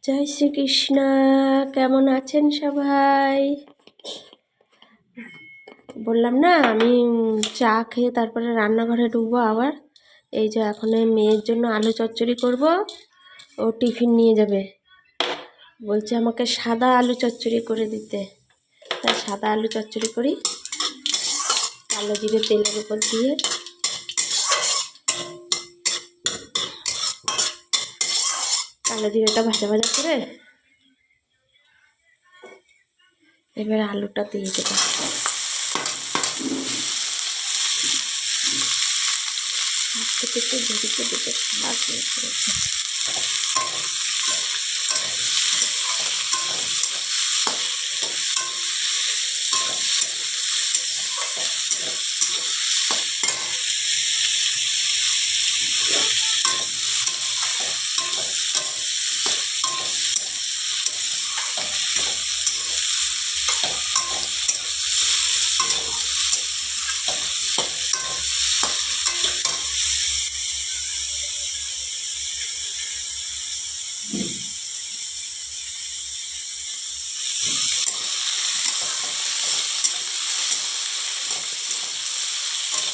জয় শ্রীকৃষ্ণ। কেমন আছেন সবাই? বললাম না আমি চা খেয়ে তারপরে রান্নাঘরে ঢুকবো আবার। এই যে এখন মেয়ের জন্য আলু চচ্চড়ি করব, ও টিফিন নিয়ে যাবে। বলছে আমাকে সাদা আলু চচ্চড়ি করে দিতে, তাই সাদা আলু চচ্চড়ি করি। কালো জিরে তেলের উপর দিয়ে কালো জিরেটা ভাজা ভাজা করে এবার আলুটা দিয়ে দেবো।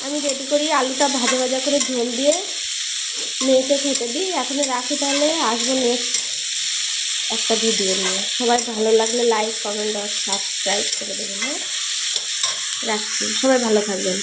আমি রেডি করি আলুটা ভাজা ভাজা করে ঝোল দিয়ে মেয়েকে খেতে দিই। এখন রাখি, তাহলে আসবো নেক্সট একটা ভিডিও নিয়ে। সবাই ভালো লাগলে লাইক, কমেন্ট আর সাবস্ক্রাইব করে দেবেন। হ্যাঁ, রাখছি। সবাই ভালো থাকবেন।